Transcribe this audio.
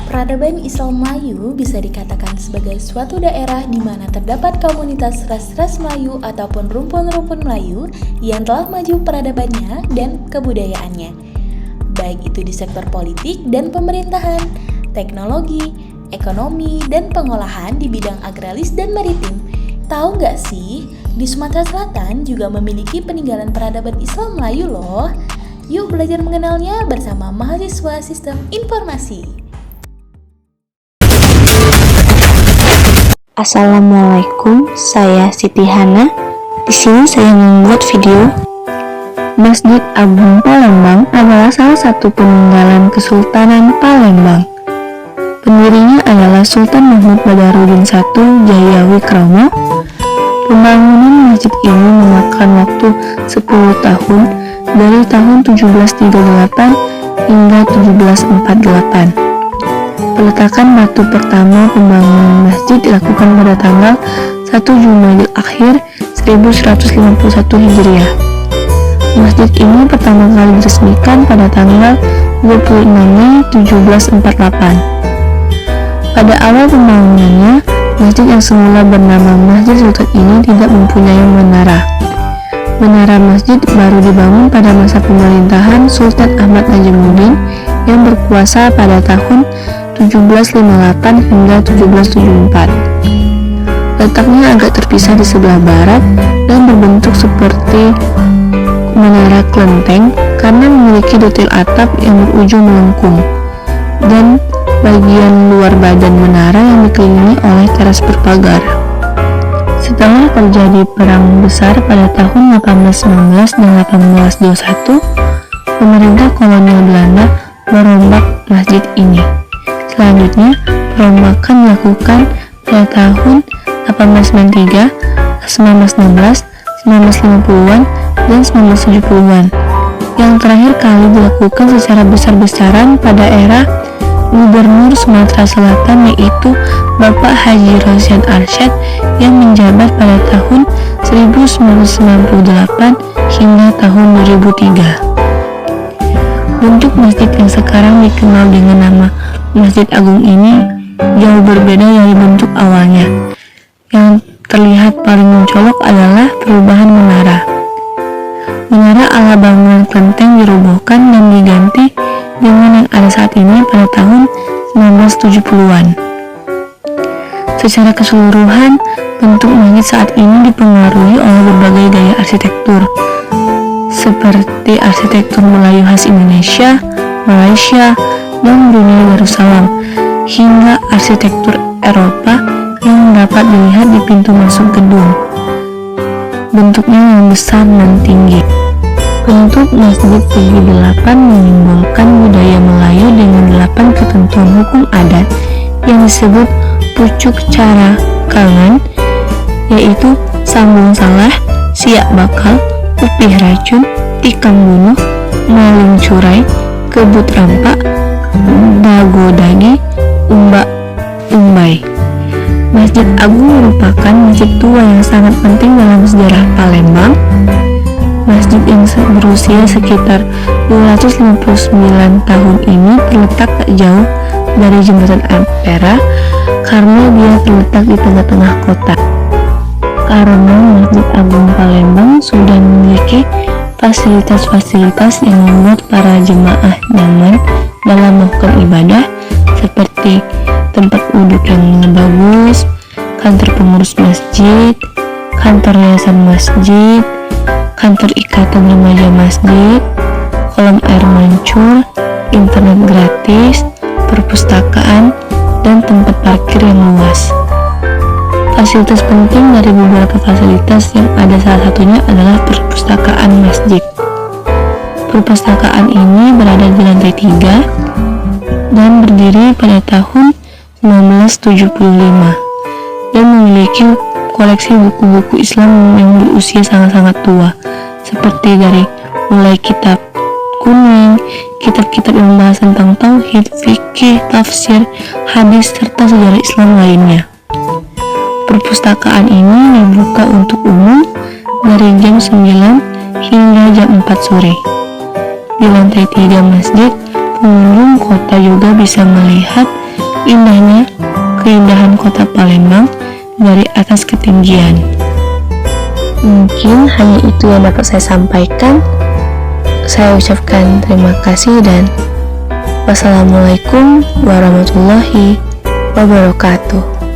Peradaban Islam Melayu bisa dikatakan sebagai suatu daerah di mana terdapat komunitas ras-ras Melayu ataupun rumpun-rumpun Melayu yang telah maju peradabannya dan kebudayaannya, baik itu di sektor politik dan pemerintahan, teknologi, ekonomi, dan pengolahan di bidang agraris dan maritim. Tahu nggak sih, di Sumatera Selatan juga memiliki peninggalan peradaban Islam Melayu loh. Yuk belajar mengenalnya bersama mahasiswa Sistem Informasi. Assalamualaikum, saya Siti Hana. Di sini saya membuat video. Masjid Agung Palembang adalah salah satu peninggalan Kesultanan Palembang. Pendirinya adalah Sultan Mahmud Badarudin I Jayawikromo. Pembangunan masjid ini memakan waktu 10 tahun dari tahun 1738 hingga 1748. Peletakan batu pertama pembangunan masjid dilakukan pada tanggal 1 Jumadil Akhir 1151 Hijriah. Masjid ini pertama kali diresmikan pada tanggal 26 Mei 1748. Pada awal pembangunannya, masjid yang semula bernama Masjid Sultan ini tidak mempunyai menara. Menara masjid baru dibangun pada masa pemerintahan Sultan Ahmad Najamuddin yang berkuasa pada tahun 1758 hingga 1774. Letaknya agak terpisah di sebelah barat dan berbentuk seperti menara kelenteng karena memiliki detail atap yang berujung melengkung dan bagian luar badan menara yang dikelilingi oleh teras berpagar. Setelah terjadi perang besar pada tahun 1819 dan 1821, pemerintah kolonial Belanda merombak masjid ini. Selanjutnya, perombakan dilakukan pada tahun 1893, 1916, 1950-an, dan 1970-an. Yang terakhir kali dilakukan secara besar-besaran pada era Gubernur Sumatera Selatan, yaitu Bapak Haji Rosyad Arsyad yang menjabat pada tahun 1998 hingga tahun 2003. Bentuk masjid yang sekarang dikenal dengan nama Masjid Agung ini jauh berbeda dari bentuk awalnya. Yang terlihat paling mencolok adalah perubahan menara. Menara ala bangunan kelenteng dirobohkan dan diganti dengan yang ada saat ini pada tahun 1970-an. Secara keseluruhan, bentuk masjid saat ini dipengaruhi oleh berbagai gaya arsitektur, seperti arsitektur Melayu khas Indonesia, Malaysia, dan Brunei Darussalam, hingga arsitektur Eropa yang dapat dilihat di pintu masuk gedung. Bentuknya yang besar dan tinggi. Bentuk masjid segi 8 menyimbolkan budaya Melayu dengan 8 ketentuan hukum adat yang disebut pucuk cara kangen, yaitu sambung salah, siak bakal, upih racun, tikam bunuh, maling curai, kebut rampak, dago dagi, umbak umbai. Masjid Agung merupakan masjid tua yang sangat penting dalam sejarah Palembang. Masjid yang berusia sekitar 259 tahun ini terletak tak jauh dari Jembatan Ampera karena dia terletak di tengah-tengah kota. Karena Masjid Agung Palembang sudah memiliki fasilitas-fasilitas yang membuat para jemaah nyaman dalam melakukan ibadah, seperti tempat duduk yang bagus, kantor pengurus masjid, kantor yayasan masjid, kantor ikatan remaja masjid, kolam air mancur, internet gratis, perpustakaan, dan tempat parkir yang luas. Fasilitas penting dari beberapa fasilitas yang ada salah satunya adalah perpustakaan masjid. Perpustakaan ini berada di lantai 3 dan berdiri pada tahun 1975 dan memiliki koleksi buku-buku Islam yang berusia sangat-sangat tua, seperti dari mulai kitab kuning, kitab-kitab yang membahas tentang tauhid, fikih, tafsir, hadis, serta sejarah Islam lainnya. Perpustakaan ini dibuka untuk umum dari jam 9 hingga jam 4 sore. Di lantai 3 masjid, pengunjung kota juga bisa melihat indahnya keindahan kota Palembang dari atas ketinggian. Mungkin hanya itu yang dapat saya sampaikan. Saya ucapkan terima kasih dan wassalamualaikum warahmatullahi wabarakatuh.